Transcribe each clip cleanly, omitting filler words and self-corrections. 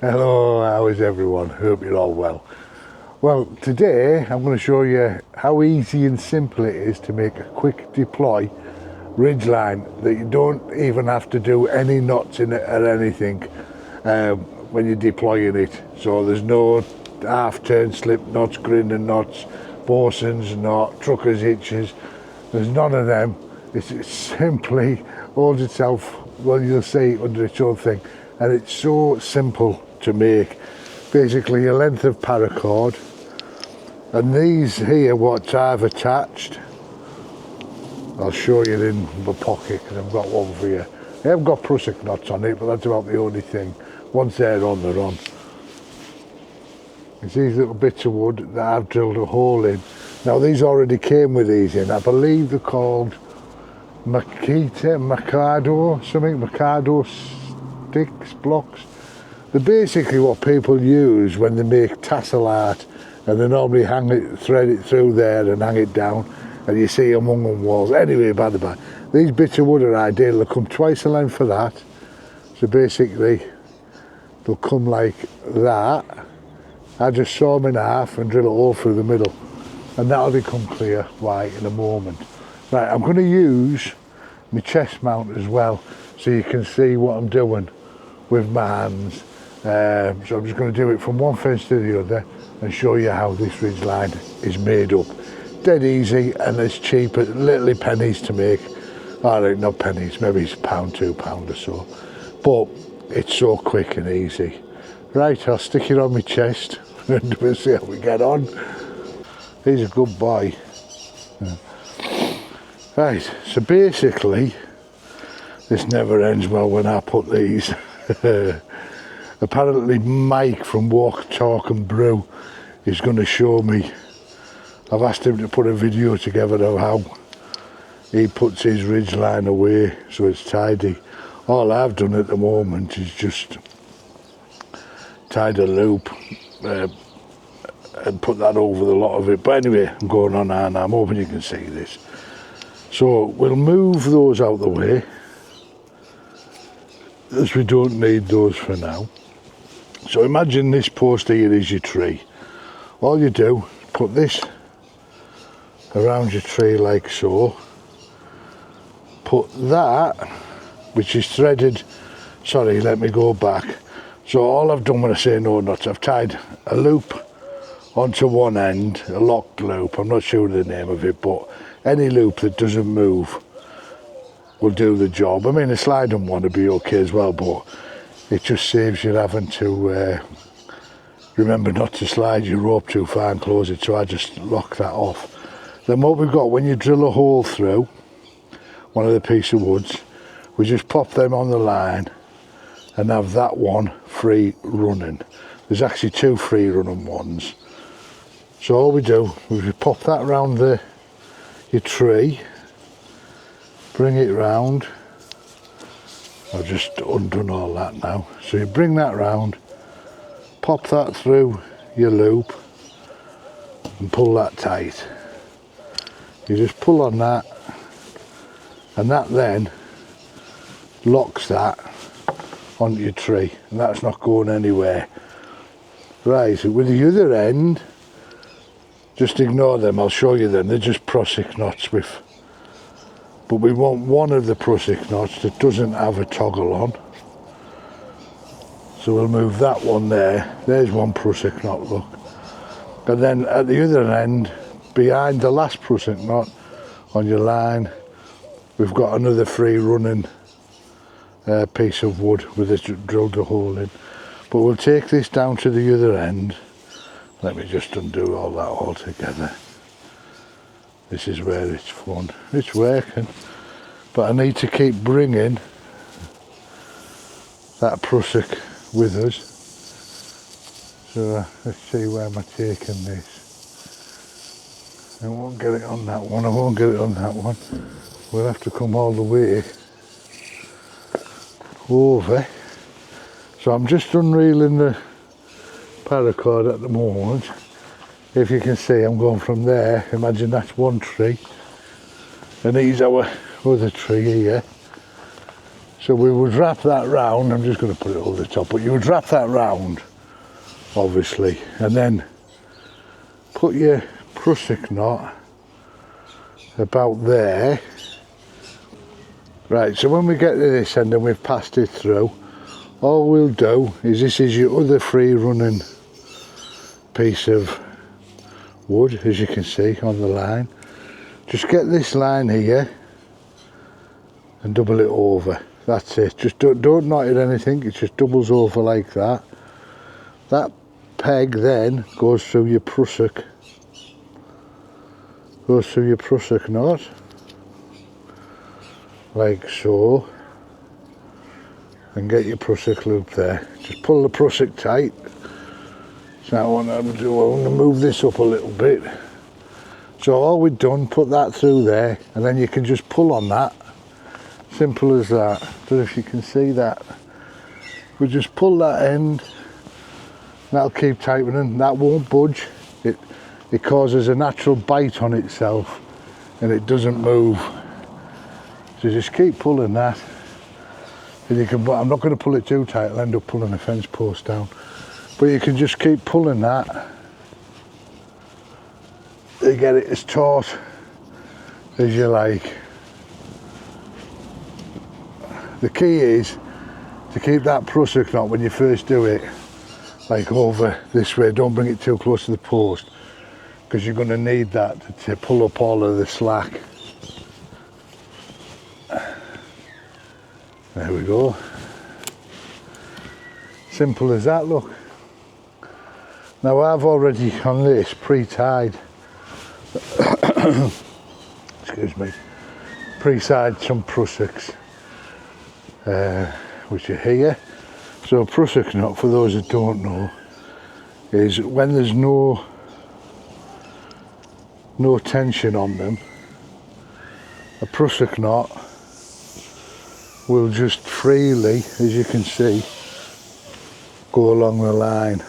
Hello, how is everyone? Hope you're all well. Well, today I'm going to show you how easy and simple it is to make a quick deploy ridgeline that you don't even have to do any knots in it or anything when you're deploying it. So there's no half turn slip knots, grinding knots, bosun's knot, trucker's hitches. There's none of them. It simply holds itself, well, you'll see, under its own thing, and it's so simple to make. Basically a length of paracord, and these here what I've attached, I'll show you in my pocket because I've got one for you. I have got prussik knots on it, but that's about the only thing. Once they're on, they're on. It's these little bits of wood that I've drilled a hole in. Now these already came with these in. I believe they're called Mikado sticks, blocks. They're basically what people use when they make tassel art, and they normally thread it through there and hang it down, and you see them hung on walls. Anyway, by the by, these bits of wood are ideal. They come twice the length for that. So basically, they'll come like that. I just saw them in half and drill a hole through the middle, and that'll become clear white in a moment. Right, I'm going to use my chest mount as well, so you can see what I'm doing with my hands. So I'm just going to do it from one fence to the other and show you how this ridgeline is made up. Dead easy and as cheap as literally pennies to make. Alright, not pennies, maybe it's £1, £2 or so. But it's so quick and easy. Right, I'll stick it on my chest and we'll see how we get on. He's a good boy. Right, so basically, this never ends well when I put these. Apparently Mike from Walk, Talk and Brew is going to show me. I've asked him to put a video together of how he puts his ridgeline away so it's tidy. All I've done at the moment is just tied a loop and put that over the lot of it. But anyway, I'm going on and I'm hoping you can see this. So we'll move those out the way, as we don't need those for now. So imagine this post here is your tree. All you do, put this around your tree like so. Put that, which is threaded, sorry, let me go back. So all I've done when I say no knots, I've tied a loop onto one end, a locked loop, I'm not sure the name of it, but any loop that doesn't move will do the job. I mean, a sliding one would be okay as well, but it just saves you having to remember not to slide your rope too far and close it, so I just lock that off. Then what we've got, when you drill a hole through one of the piece of woods, we just pop them on the line and have that one free running. There's actually two free running ones. So all we do is we pop that around your tree, bring it round. I've just undone all that now. So you bring that round, pop that through your loop and pull that tight. You just pull on that, and that then locks that onto your tree, and that's not going anywhere. Right, so with the other end, just ignore them, I'll show you them. They're just prussik knots with, but we want one of the prussik knots that doesn't have a toggle on. So we'll move that one there. There's one prussik knot, look. And then at the other end, behind the last prussik knot on your line, we've got another free running piece of wood with it drilled a hole in. But we'll take this down to the other end. Let me just undo all that all together. This is where it's fun. It's working, but I need to keep bringing that prussik with us. So let's see where am I taking this. I won't get it on that one, I won't get it on that one. We'll have to come all the way over. So I'm just unreeling the paracord at the moment. If you can see, I'm going from there. Imagine that's one tree, and he's our other tree here. So we would wrap that round. I'm just going to put it over the top, but you would wrap that round, obviously, and then put your prussik knot about there. Right, so when we get to this end and we've passed it through, all we'll do is, this is your other free running piece of wood, as you can see on the line. Just get this line here and double it over. That's it. Just don't knot it anything, it just doubles over like that. That peg then goes through your prussik. Goes through your prussik knot, like so, and get your prussik loop there. Just pull the prussik tight. So I want to move this up a little bit. So all we've done, put that through there, and then you can just pull on that. Simple as that. Don't know if you can see that. We just pull that end, that'll keep tightening, that won't budge. It causes a natural bite on itself and it doesn't move. So just keep pulling that. And you can, I'm not going to pull it too tight, I'll end up pulling the fence post down. But you can just keep pulling that to get it as taut as you like. The key is to keep that prussik knot when you first do it, like over this way. Don't bring it too close to the post, because you're going to need that to pull up all of the slack. There we go. Simple as that, look. Now I've already on this pre-tied, excuse me, pre-tied some prussiks, which are here. So a prussik knot, for those that don't know, is when there's no tension on them, a prussik knot will just freely, as you can see, go along the line.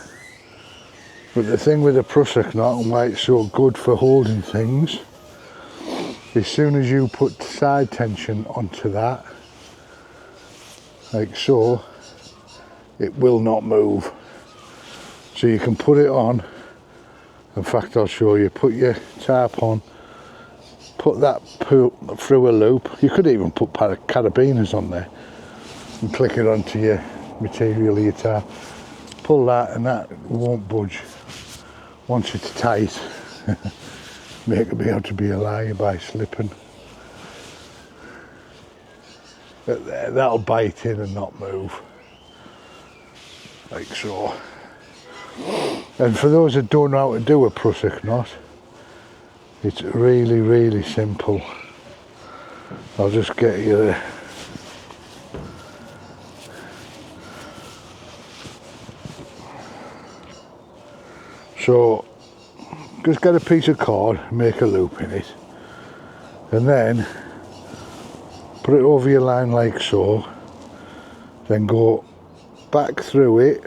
But the thing with a prussik knot, and why it's so good for holding things, as soon as you put side tension onto that, like so, it will not move. So you can put it on. In fact, I'll show you. Put your tarp on, put that through a loop. You could even put carabiners on there and click it onto your material, your tarp. Pull that and that won't budge. Once it's tight, make it be able to be a liar by slipping. But there, that'll bite in and not move. Like so. And for those that don't know how to do a prussik knot, it's really, really simple. I'll just get you there. So, just get a piece of cord, make a loop in it, and then put it over your line like so, then go back through it.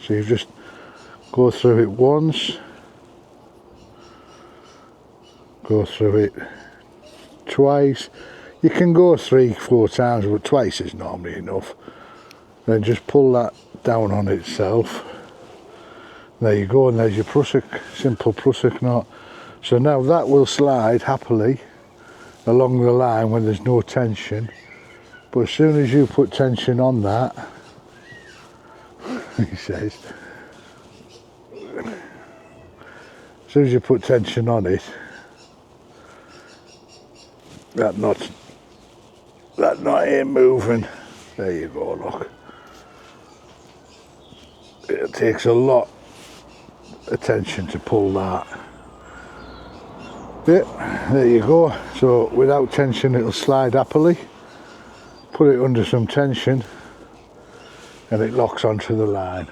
So you just go through it once, go through it twice. You can go 3-4 times, but twice is normally enough. Then just pull that down on itself. There you go, and there's your prussik, simple prussik knot. So now that will slide happily along the line when there's no tension. But as soon as you put tension on that, he says, as soon as you put tension on it, that knot ain't moving. There you go, look. It takes a lot of tension to pull that. Yeah, there you go. So without tension it'll slide happily. Put it under some tension and it locks onto the line.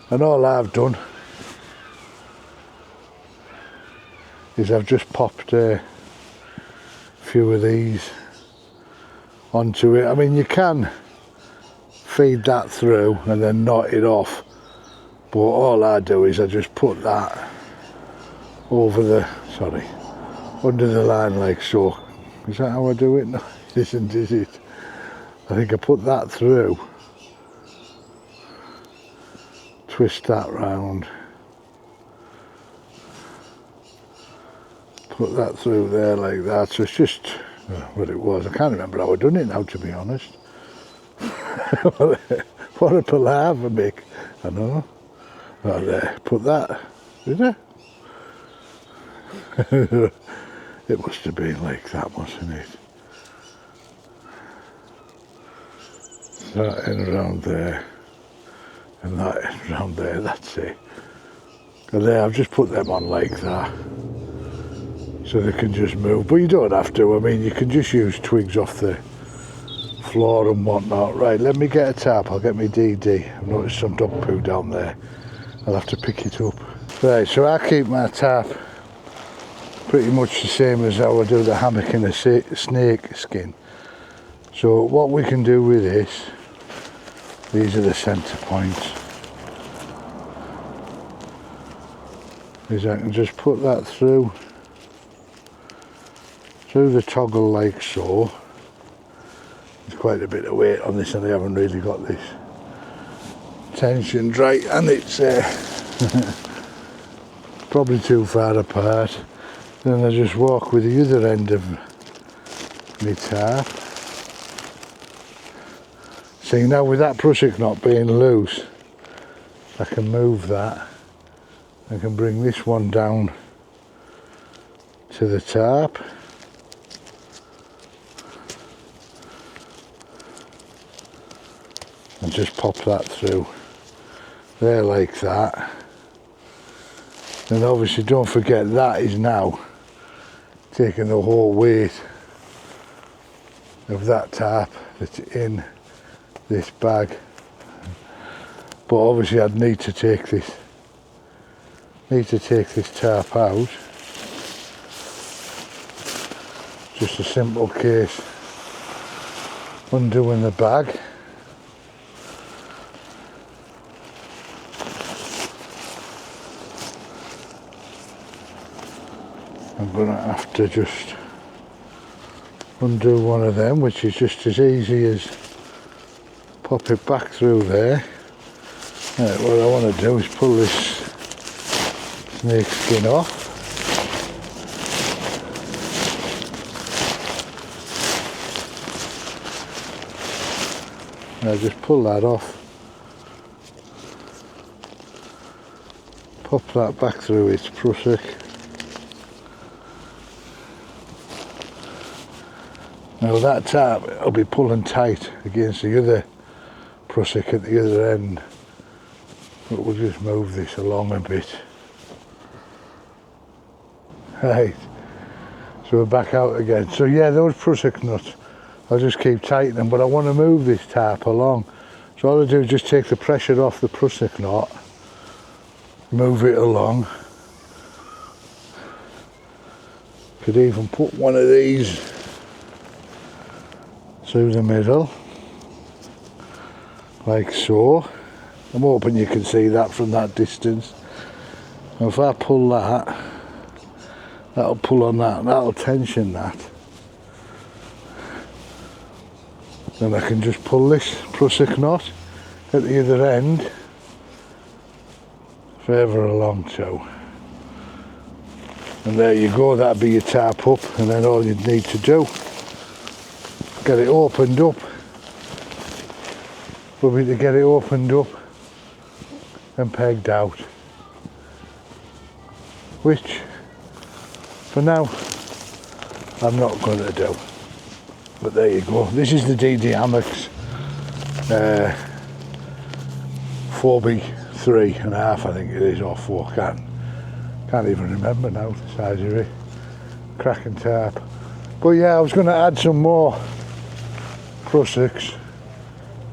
And all I've done is I've just popped a few of these onto it. I mean, you can feed that through and then knot it off, but all I do is I just put that over the, under the line like so. Is that how I do it? No, it isn't, is it? I think I put that through, twist that round, put that through there like that. So it's just what it was. I can't remember how I done it now, to be honest. What a palaver, Mick. I know. Oh, there, put that, did I? It must have been like that, mustn't it? That in around there, and that in around there, that's it. And there, I've just put them on like that, so they can just move. But you don't have to, I mean, you can just use twigs off the floor and whatnot. Right, let me get a tarp, I'll get my DD. I've noticed some dog poo down there. I'll have to pick it up. Right, so I keep my tarp pretty much the same as how I do the hammock in a snake skin. So what we can do with this, these are the centre points, is I can just put that through the toggle like so. There's quite a bit of weight on this and I haven't really got this tensioned right, and it's probably too far apart. Then I just walk with the other end of my tarp. See, now with that prussik knot being loose, I can move that. I can bring this one down to the tarp. And just pop that through there like that. And obviously don't forget that is now taking the whole weight of that tarp that's in this bag. But obviously I'd need to take this tarp out. Just a simple case undoing the bag. I'm going to have to just undo one of them, which is just as easy as pop it back through there. Right, what I want to do is pull this snake skin off. Now just pull that off, pop that back through its prussik. Now that tarp will be pulling tight against the other prussik at the other end, but we'll just move this along a bit. Right, so we're back out again. So yeah, those prussik nuts, I'll just keep tightening, but I want to move this tarp along. So all I do is just take the pressure off the prussik knot, move it along. Could even put one of these through the middle, like so. I'm hoping you can see that from that distance. And if I pull that, that'll pull on that, and that'll tension that. Then I can just pull this prussik knot at the other end further along too. And there you go, that'll be your tarp up, and then all you'd need to do, get it opened up. We'll need to get it opened up and pegged out, which for now I'm not going to do. But there you go. This is the DD hammocks 4x3.5, I think it is, or 4. Can't even remember now the size of it. Cracking tarp. But yeah, I was going to add some more prussiks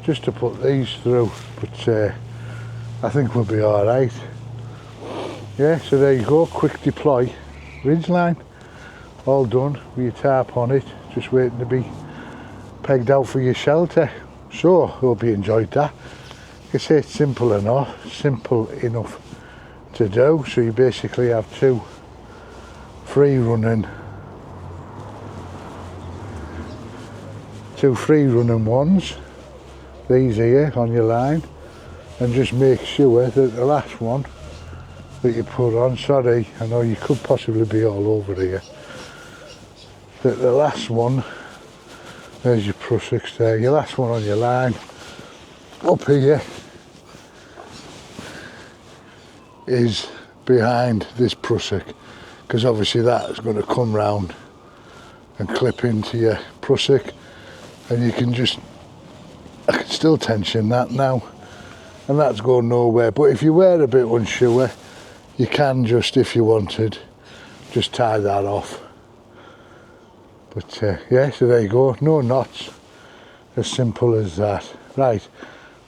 just to put these through, but I think we'll be alright. Yeah, so there you go, quick deploy ridgeline, all done with your tarp on it, just waiting to be pegged out for your shelter. So hope you enjoyed that. Like I say, it's simple enough to do. So you basically have two free running 2 free running ones, these here on your line, and just make sure that the last one that you put on, sorry, I know you could possibly be all over here, that the last one, there's your prussiks there, your last one on your line, up here, is behind this prussik, because obviously that is going to come round and clip into your prussik, and you can just, I can still tension that now, and that's going nowhere. But if you were a bit unsure, you can just, if you wanted, just tie that off. But yeah, so there you go, no knots, as simple as that. Right,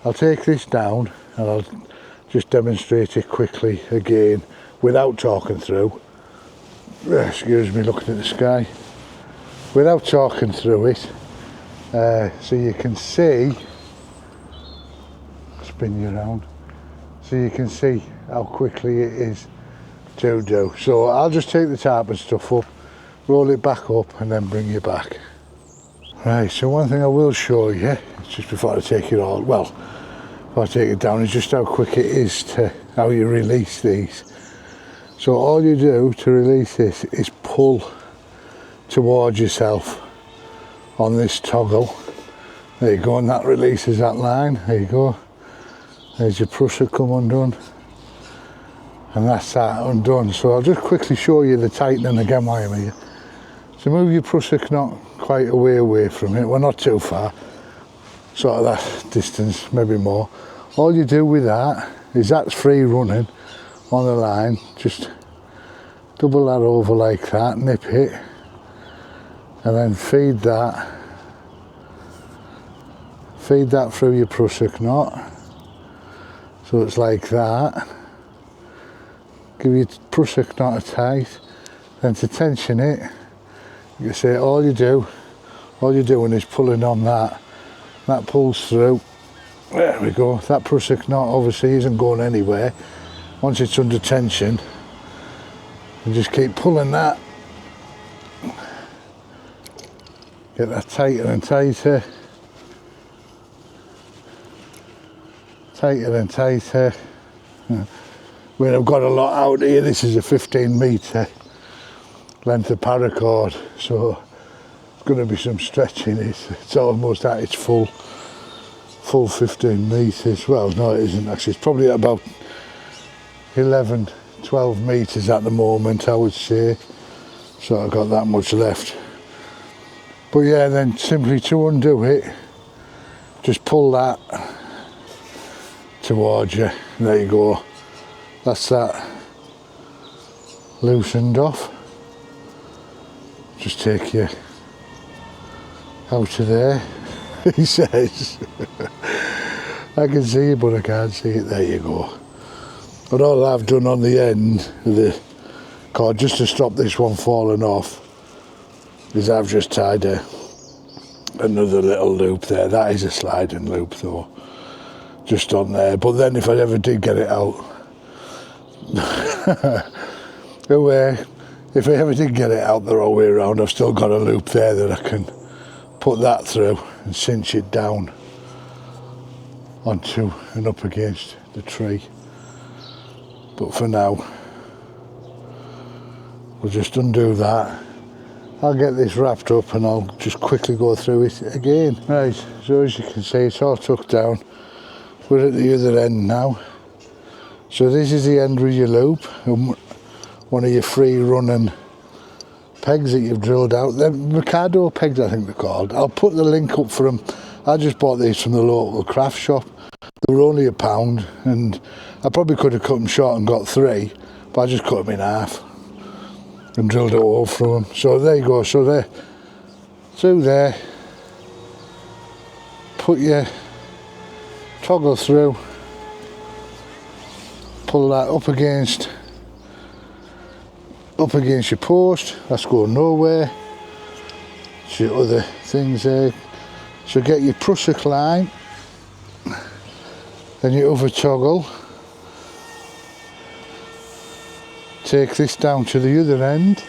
I'll take this down and I'll just demonstrate it quickly again without talking through. Excuse me, looking at the sky. Without talking through it, so you can see, spin you around, so you can see how quickly it is to do. So I'll just take the tarp and stuff up, roll it back up and then bring you back. Right, so one thing I will show you, just before I take it all, well, before I take it down, is just how quick it is to, how you release these. So all you do to release this is pull towards yourself on this toggle. There you go, and that releases that line. There you go. There's your prussik come undone. And that's that undone. So I'll just quickly show you the tightening again while I'm here. So move your prussik not quite away from it. We're not too far. Sort of that distance, maybe more. All you do with that is that's free running on the line. Just double that over like that, nip it, and then feed that through your prussik knot. So it's like that. Give your prussik knot a tight. Then to tension it, you can say all you're doing is pulling on that. That pulls through. There we go. That prussik knot obviously isn't going anywhere. Once it's under tension, you just keep pulling that. Get that tighter and tighter. Tighter and tighter. When I've got a lot out here, this is a 15 metre length of paracord, so it's going to be some stretching. It's almost at its full 15 metres. Well, no, it isn't actually. It's probably at about 11, 12 metres at the moment, I would say. So I've got that much left. But yeah, then simply to undo it, just pull that towards you. There you go. That's that loosened off. Just take you out of there, he says. I can see it, but I can't see it. There you go. But all I've done on the end of the cord, just to stop this one falling off, is I've just tied another little loop there. That is a sliding loop though, just on there. But then if I ever did get it out, if I ever did get it out the wrong way around, I've still got a loop there that I can put that through and cinch it down onto and up against the tree. But for now, we'll just undo that. I'll get this wrapped up and I'll just quickly go through it again. Right, so as you can see, it's all tucked down. We're at the other end now. So this is the end of your loop, and one of your free running pegs that you've drilled out. They're Mikado pegs, I think they're called. I'll put the link up for them. I just bought these from the local craft shop. They were only £1, and I probably could have cut them short and got 3, but I just cut them in half and drilled a hole through them. So there you go. So there, through there, put your toggle through, pull that up against your post. That's going nowhere. So your other things there. So get your prussik line, then your other toggle. Take this down to the other end.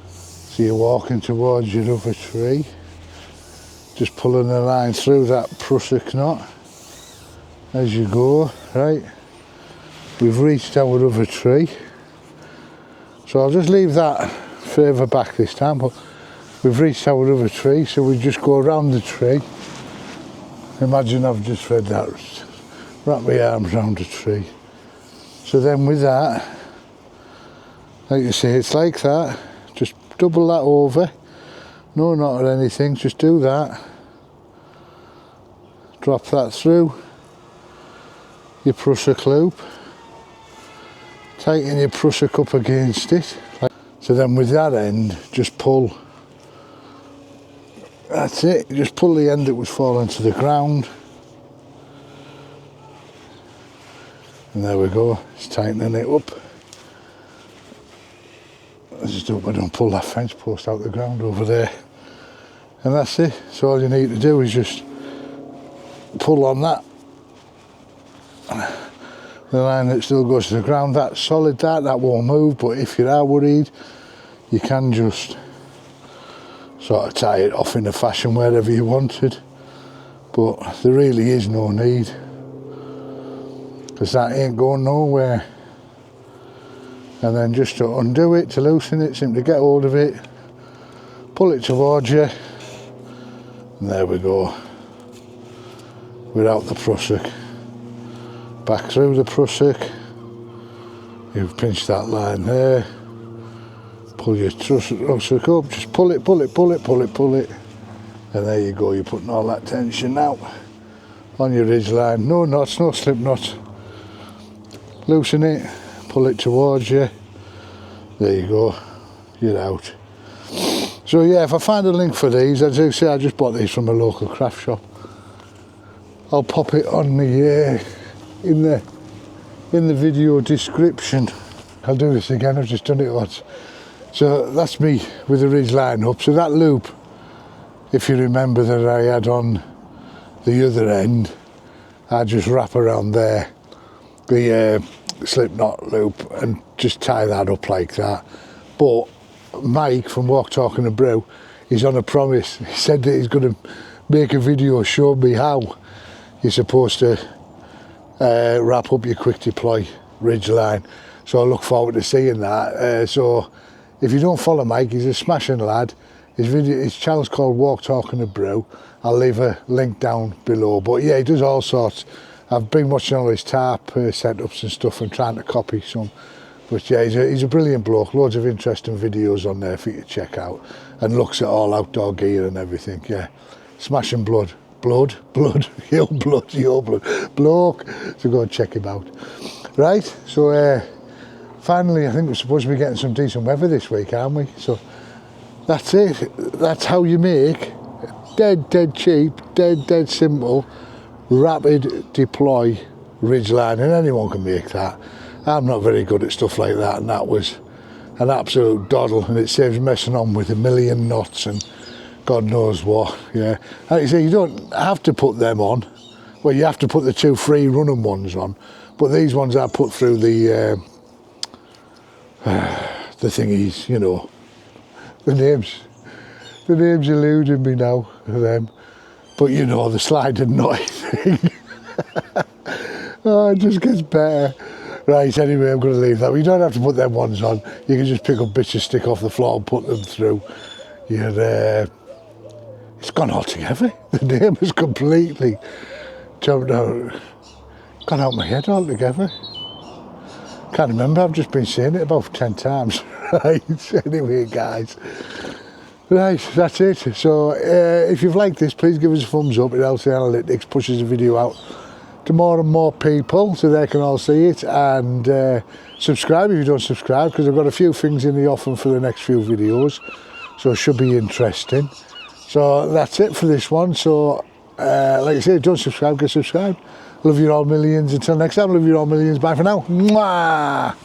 So So you're walking towards your other tree, just pulling the line through that prussik knot as you go, right? We've reached our other tree, so I'll just leave that further back this time, but we've reached our other tree, so we just go around the tree. Imagine I've just read that, wrap my arms around the tree. So then with that, like you say, it's like that, just double that over, no knot or anything, just do that. Drop that through your prussik loop, tighten your prussik up against it. So then with that end, just pull, that's it, just pull the end that was falling to the ground. And there we go, it's tightening it up. I just hope I don't pull that fence post out the ground over there. And that's it, so all you need to do is just pull on that. The line that still goes to the ground, that's solid, that won't move, but if you are worried, you can just sort of tie it off in a fashion wherever you wanted. But there really is no need, because that ain't going nowhere. And then just to undo it, to loosen it, simply get hold of it, pull it towards you, and there we go. Without the prussik. Back through the prussik, you've pinched that line there, pull your prussik up, just pull it, pull it, pull it, pull it, pull it, and there you go, you're putting all that tension out on your ridgeline. No knots, no slip knots. Loosen it, pull it towards you, there you go, you're out. So yeah, if I find a link for these, as I say, I just bought these from a local craft shop. I'll pop it on the in the video description. I'll do this again, I've just done it once. So that's me with the ridge line up. So that loop, if you remember that I had on the other end, I just wrap around there, the slip knot loop, and just tie that up like that. But Mike from Walk Talking and Brew, he's on a promise. He said that he's going to make a video showing me how you're supposed to wrap up your quick deploy ridge line. So I look forward to seeing that. So if you don't follow Mike, he's a smashing lad. His channel's called Walk Talking and Brew. I'll leave a link down below. But yeah, he does all sorts. I've been watching all his tarp setups and stuff and trying to copy some. But yeah, he's a brilliant bloke. Loads of interesting videos on there for you to check out. And looks at all outdoor gear and everything. Yeah, smashing blood. Blood, your blood, bloke. So go and check him out. Right, so finally I think we're supposed to be getting some decent weather this week, aren't we? So that's it. That's how you make dead cheap, dead simple, rapid deploy ridgeline, and anyone can make that. I'm not very good at stuff like that, and that was an absolute doddle, and it saves messing on with a million knots and God knows what. Yeah, like you say, you don't have to put them on. Well, you have to put the two free running ones on, but these ones I put through the thingies, you know. The names eluding me now, them. But you know, the sliding knot thing. Oh, it just gets better. Right, anyway, I'm going to leave that. You don't have to put them ones on. You can just pick up bits of stick off the floor and put them through. It's gone all together. The name has completely jumped out, gone out my head altogether. Can't remember, I've just been saying it about 10 times. Right, anyway guys. Right, that's it. So if you've liked this, please give us a thumbs up. It helps the analytics, pushes the video out to more and more people so they can all see it. And subscribe if you don't subscribe, because I've got a few things in the offing for the next few videos. So it should be interesting. So that's it for this one. So like I said, don't subscribe, get subscribed. Love you all millions. Until next time, love you all millions. Bye for now. Mwah!